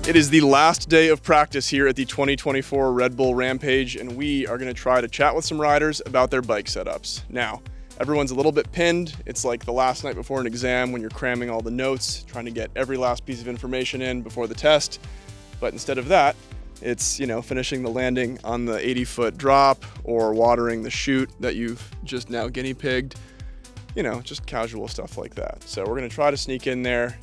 It is the last day of practice here at the 2024 Red Bull Rampage, and we are going to try to chat with some riders about their bike setups. Now, everyone's a little bit pinned. It's like the last night before an exam when you're cramming all the notes, trying to get every last piece of information in before the test. But instead of that, it's, finishing the landing on the 80-foot drop or watering the chute that you've just now guinea pigged. Just casual stuff like that. So we're going to try to sneak in there,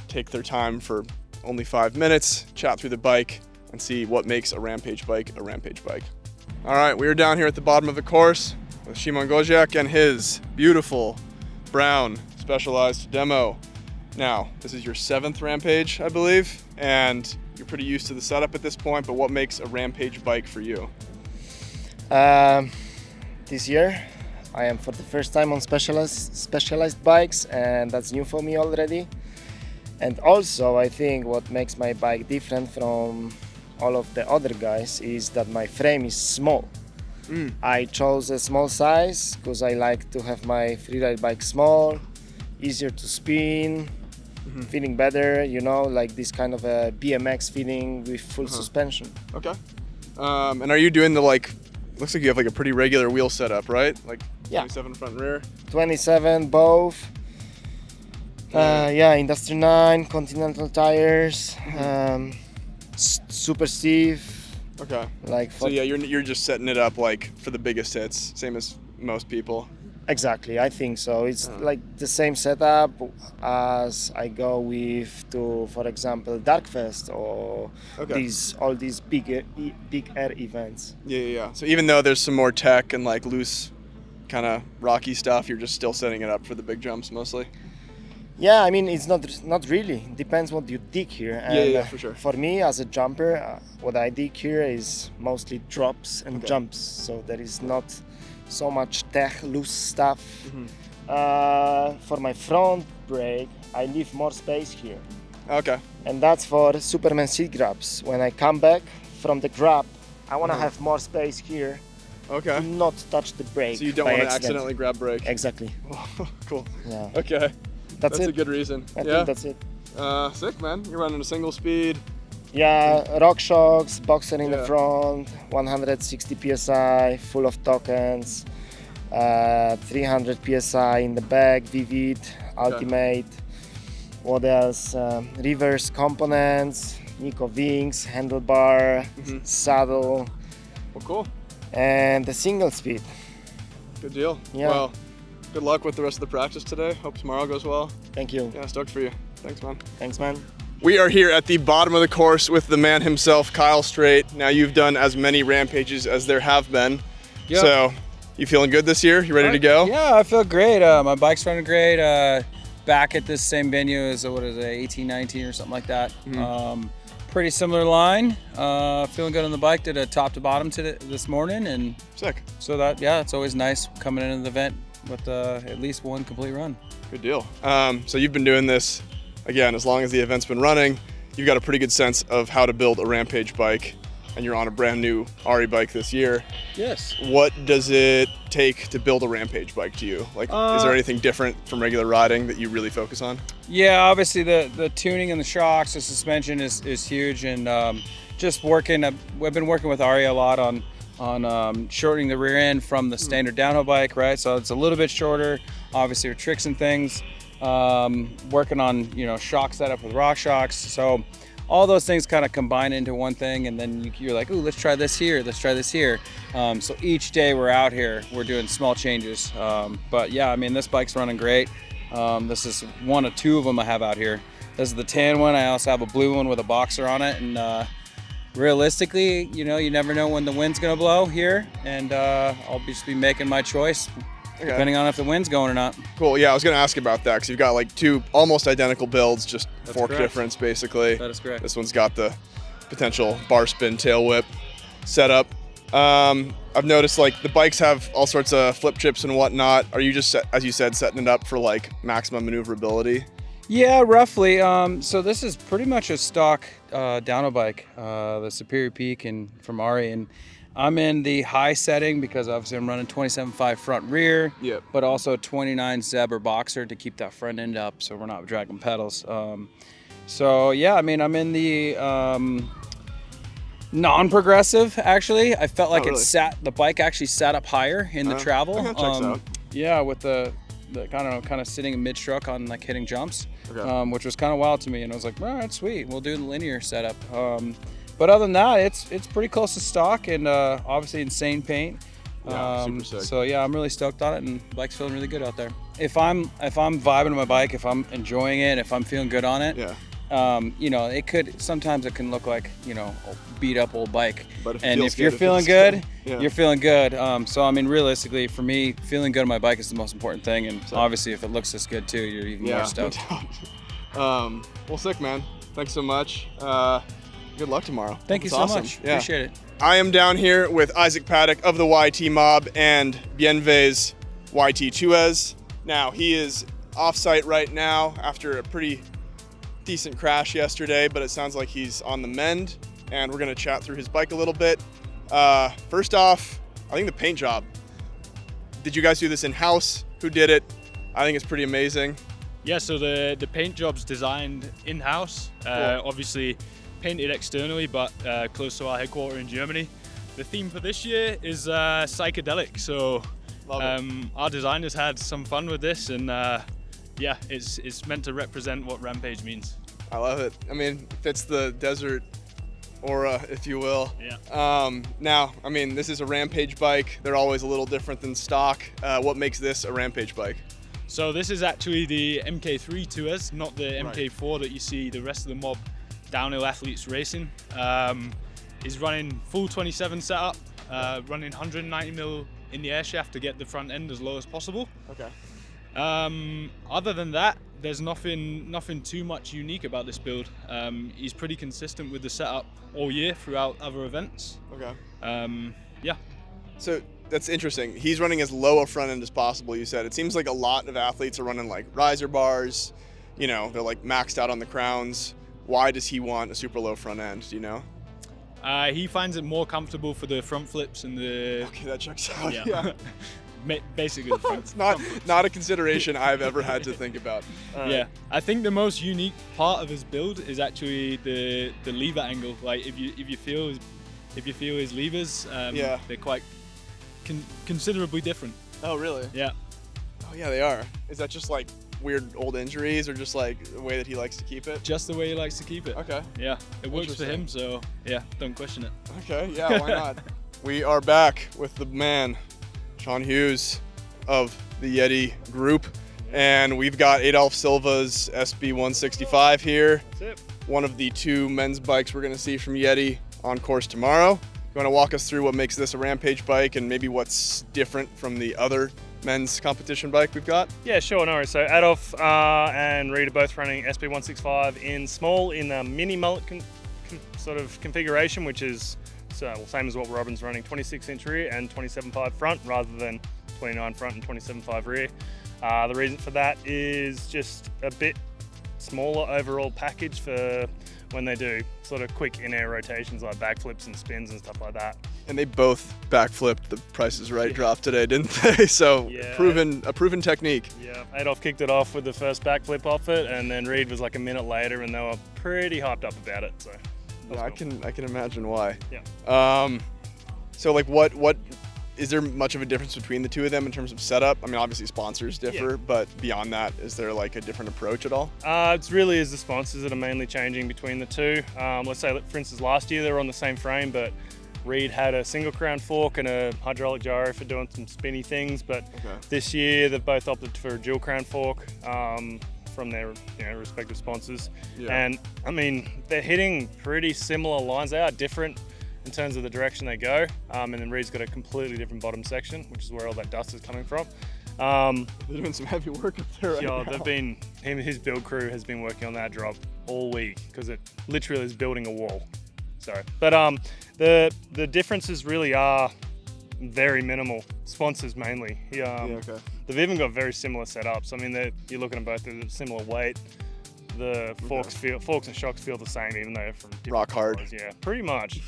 take their time for only 5 minutes, chat through the bike, and see what makes a Rampage bike a Rampage bike. All right, we are down here at the bottom of the course with Szymon Godziek and his beautiful brown Specialized demo. Now, this is your 7th Rampage, I believe, and you're pretty used to the setup at this point, but what makes a Rampage bike for you? This year, I am for the first time on specialized bikes, and that's new for me already. And also, I think what makes my bike different from all of the other guys is that my frame is small. I chose a small size because I like to have my freeride bike small, easier to spin, feeling better, like this kind of a BMX feeling with full suspension. Okay. And are you doing looks like you have a pretty regular wheel setup, right? Yeah. 27 front and rear? 27 both. Industrial 9, Continental tires, super stiff. Okay. So you're just setting it up for the biggest hits, same as most people. Exactly, I think so. It's like the same setup as I go with to, for example, Darkfest or all these big air events. Yeah. So even though there's some more tech and loose, kind of rocky stuff, you're just still setting it up for the big jumps mostly. Yeah, I mean, it's not really. It depends what you dig here. And, yeah, for sure. For me, as a jumper, what I dig here is mostly drops and jumps. So there is not so much tech, loose stuff. For my front brake, I leave more space here. Okay. And that's for Superman seat grabs. When I come back from the grab, I want to have more space here. Okay. To not touch the brake. So you don't want to accidentally grab brake. Exactly. Cool. Yeah. Okay. That's it. a good reason. I think that's it. Sick, man. You're running a single speed. Yeah, rock shocks, boxer in the front, 160 psi, full of tokens, 300 psi in the back, Vivid, Ultimate. What else? Reverse components, Nico wings, handlebar, saddle. Well, cool. And the single speed. Good deal. Yeah. Well, good luck with the rest of the practice today. Hope tomorrow goes well. Thank you. Yeah, stoked for you. Thanks, man. Thanks, man. We are here at the bottom of the course with the man himself, Kyle Strait. Now, you've done as many Rampages as there have been. Yep. So, you feeling good this year? You ready to go? Yeah, I feel great. My bike's running great. Back at this same venue as, 18, 19 or something like that. Pretty similar line. Feeling good on the bike. Did a top to bottom this morning. And sick. So it's always nice coming into the event with at least one complete run. Good deal. So you've been doing this, again, as long as the event's been running. You've got a pretty good sense of how to build a Rampage bike, and you're on a brand new Ari bike this year. Yes. What does it take to build a Rampage bike to you? Is there anything different from regular riding that you really focus on? Yeah, obviously the tuning and the shocks, the suspension is huge, and just working. I've been working with Ari a lot on shortening the rear end from the standard downhill bike, right? So it's a little bit shorter. Obviously, we're tricks and things. Working on shock setup with rock shocks. So all those things kind of combine into one thing, and then you're like, ooh, let's try this here. Let's try this here. So each day we're out here, we're doing small changes. But yeah, I mean, this bike's running great. This is one of 2 of them I have out here. This is the tan one. I also have a blue one with a boxer on it, and realistically, you never know when the wind's gonna blow here, and I'll just be making my choice depending on if the wind's going or not. Cool. Yeah, I was gonna ask about that because you've got 2 almost identical builds, just fork difference basically. That is correct. This one's got the potential bar spin tail whip setup. I've noticed the bikes have all sorts of flip chips and whatnot. Are you just, as you said, setting it up for maximum maneuverability? Yeah, roughly. So this is pretty much a stock downhill bike, the Superior Peak and from Ari, and I'm in the high setting because obviously I'm running 27.5 front rear, but also 29 Zeb or Boxer to keep that front end up so we're not dragging pedals. So yeah, I mean, I'm in the non-progressive actually. I felt like really? the bike actually sat up higher in the travel. Okay, checks out. Yeah, with the kind of sitting mid-stroke on like hitting jumps, Okay. which was kind of wild to me. And I was like, all right, sweet, we'll do the linear setup. But other than that, it's pretty close to stock and obviously insane paint. Yeah, super sick. So yeah, I'm really stoked on it, and the bike's feeling really good out there. If I'm vibing on my bike, if I'm enjoying it, if I'm feeling good on it, you know, sometimes it can look like, you know, a beat up old bike. But if you're feeling good, yeah. you're feeling good. So I mean, realistically, for me, feeling good on my bike is the most important thing, and obviously, if it looks this good too, you're even more stoked. No doubt. Well, sick, man. Thanks so much. Good luck tomorrow. Thank you so awesome. much. Yeah. Appreciate it. I am down here with Isaac Paddock of the YT Mob and Bienvenido's YT Tues. Now, he is off-site right now after a pretty decent crash yesterday, but it sounds like he's on the mend, and we're gonna chat through his bike a little bit. First off, I think the paint job. Did you guys do this in-house? Who did it? I think it's pretty amazing. Yeah, so the paint job's designed in-house, obviously painted externally, but close to our headquarters in Germany. The theme for this year is psychedelic, so our designers had some fun with this, and yeah, it's meant to represent what Rampage means. I love it. I mean, fits the desert aura, if you will. Yeah. Now, I mean, this is a Rampage bike. They're always a little different than stock. What makes this a Rampage bike? So this is actually the MK3 Tues, not the MK4 that you see the rest of the mob downhill athletes racing. Is running full 27 setup, running 190 mil in the air shaft to get the front end as low as possible. Okay. Other than that, there's nothing too much unique about this build. He's pretty consistent with the setup all year throughout other events. Okay. Yeah. So that's interesting. He's running as low a front end as possible, you said. It seems like a lot of athletes are running like riser bars, you know, they're like maxed out on the crowns. Why does he want a super low front end, do you know? He finds it more comfortable for the front flips and the... Okay, that checks out. Yeah. Basically the front. It's not a consideration I've ever had to think about. Yeah, I think the most unique part of his build is actually the lever angle. Like if you feel his levers, they're quite considerably different. Oh, really? Yeah. Oh, yeah, they are. Is that just like weird old injuries or just like the way that he likes to keep it? Just the way he likes to keep it. Okay. Yeah, it works for him, so yeah, don't question it. Okay, yeah, why not? We are back with the man, Sean Hughes of the Yeti group, and we've got Adolf Silva's SB165 here. That's it. One of the two men's bikes we're gonna see from Yeti on course tomorrow. You wanna walk us through what makes this a Rampage bike and maybe what's different from the other men's competition bike we've got? Yeah, sure, no worries. So Adolf and Reed are both running SB165 in small, in the mini mullet sort of configuration, which is same as what Robin's running, 26-inch rear and 27.5 front rather than 29 front and 27.5 rear. The reason for that is just a bit smaller overall package for when they do sort of quick in-air rotations like backflips and spins and stuff like that. And they both backflipped the Price is Right drop today, didn't they? So Yeah. a proven technique. Yeah, Adolf kicked it off with the first backflip off it, and then Reed was like a minute later, and they were pretty hyped up about it. So Yeah, I can imagine why. Yeah. So like what is there much of a difference between the two of them in terms of setup? I mean, obviously sponsors differ, but beyond that, is there like a different approach at all? It's really is the sponsors that are mainly changing between the two. Let's say, for instance, last year they were on the same frame, but Reed had a single crown fork and a hydraulic gyro for doing some spinny things. But this year they've both opted for a dual crown fork from their respective sponsors. Yeah. And I mean, they're hitting pretty similar lines. They are different in terms of the direction they go. And then Reed's got a completely different bottom section, which is where all that dust is coming from. They're doing some heavy work up there right now. His build crew has been working on that drop all week because it literally is building a wall. Sorry, but the differences really are very minimal. Sponsors mainly. They've even got very similar setups. I mean, you're looking at both, they're similar weight. The forks and shocks feel the same, even though they're from different rock hard. colors. Yeah, pretty much.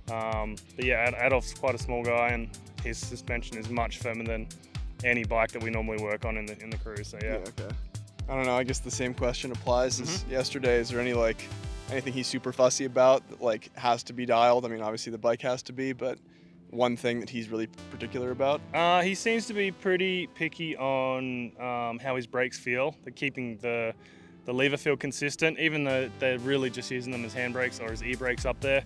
But yeah, Adolf's quite a small guy, and his suspension is much firmer than any bike that we normally work on in the crew. So yeah. I don't know, I guess the same question applies as yesterday. Is there anything he's super fussy about that has to be dialed? I mean, obviously the bike has to be, but one thing that he's really particular about? He seems to be pretty picky on how his brakes feel. They're keeping the lever feel consistent, even though they're really just using them as handbrakes or as e-brakes up there.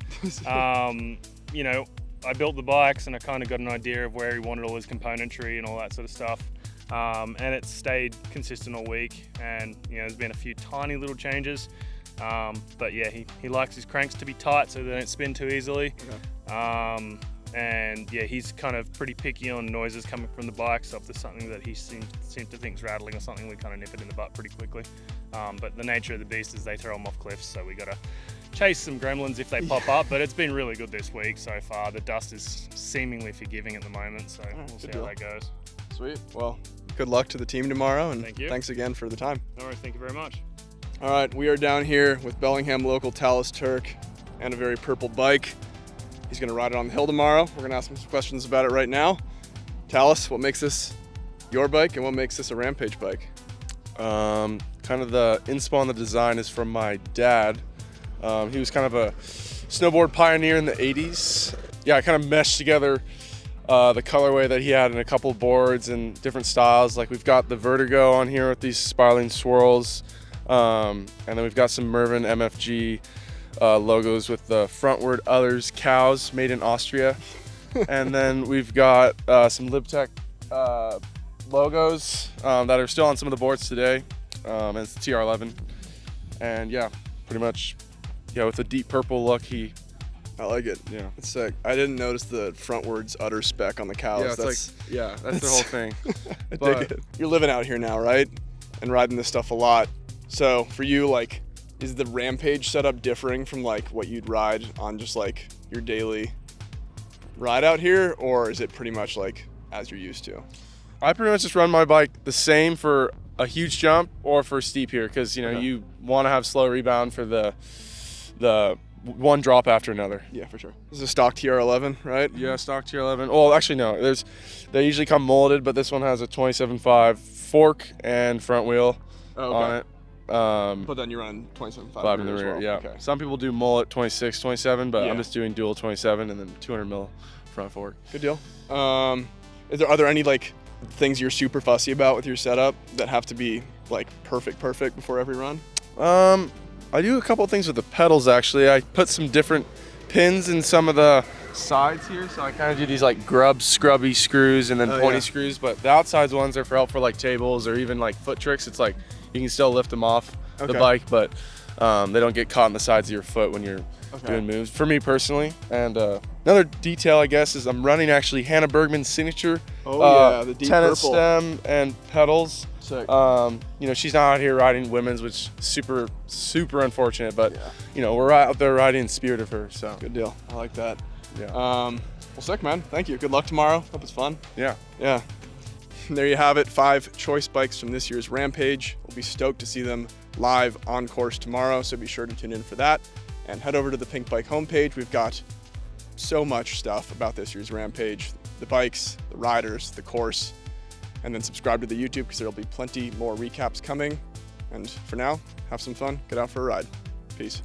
You know, I built the bikes and I kind of got an idea of where he wanted all his componentry and all that sort of stuff. And it's stayed consistent all week, and you know, there's been a few tiny little changes. But yeah, he likes his cranks to be tight so they don't spin too easily. Okay. And yeah, he's kind of pretty picky on noises coming from the bike, so if there's something that he seems to think's rattling or something, we kind of nip it in the butt pretty quickly. But the nature of the beast is they throw them off cliffs, so we gotta chase some gremlins if they pop up. But it's been really good this week so far. The dust is seemingly forgiving at the moment, so we'll see how that goes. Sweet. Well, good luck to the team tomorrow, and Thank you. Thanks again for the time. No worries, thank you very much. All right, we are down here with Bellingham local Talus Turk and a very purple bike. He's gonna ride it on the hill tomorrow. We're gonna ask him some questions about it right now. Talus, what makes this your bike and what makes this a Rampage bike? Kind of the inspo on the design is from my dad. He was kind of a snowboard pioneer in the 80s. Yeah, I kind of meshed together the colorway that he had in a couple boards and different styles. Like we've got the Vertigo on here with these spiraling swirls. And then we've got some Mervin MFG logos with the frontward others cows made in Austria. And then we've got some Libtech logos that are still on some of the boards today. And it's the TR11. And yeah, pretty much, yeah, with a deep purple look, I like it. Yeah. It's sick. I didn't notice the frontwards udder speck on the cows. Yeah, that's the whole thing. I dig it. You're living out here now, right? And riding this stuff a lot. So for you, is the Rampage setup differing from what you'd ride on just your daily ride out here, or is it pretty much as you're used to? I pretty much just run my bike the same for a huge jump or for steep here, because you know you want to have slow rebound for the one drop after another. Yeah, for sure. This is a stock TR11, right? Yeah, stock TR11. Well, actually no. They usually come molded, but this one has a 27.5 fork and front wheel on it. But then you run 27.5 in the rear. as well. Yeah. Okay. Some people do mullet 26, 27, but I'm just doing dual 27 and then 200 mil front fork. Good deal. Are there any things you're super fussy about with your setup that have to be perfect before every run? I do a couple things with the pedals actually. I put some different pins in some of the sides here, so I kind of do these scrubby screws and then pointy screws, but the outside ones are for help for tables or even foot tricks. It's you can still lift them off the bike, but they don't get caught in the sides of your foot when you're doing moves, for me personally. And another detail, I guess, is I'm running actually Hannah Bergman's signature the deep tennis purple stem and pedals. Sick. You know, she's not out here riding women's, which is super unfortunate, but you know, we're out there riding in spirit of her, so. Good deal. I like that. Yeah. Well, sick, man. Thank you. Good luck tomorrow. Hope it's fun. Yeah. Yeah. There you have it. 5 choice bikes from this year's Rampage. We'll be stoked to see them live on course tomorrow, so be sure to tune in for that. And head over to the Pinkbike homepage. We've got so much stuff about this year's Rampage. The bikes, the riders, the course. And then subscribe to the YouTube because there'll be plenty more recaps coming. And for now, have some fun. Get out for a ride. Peace.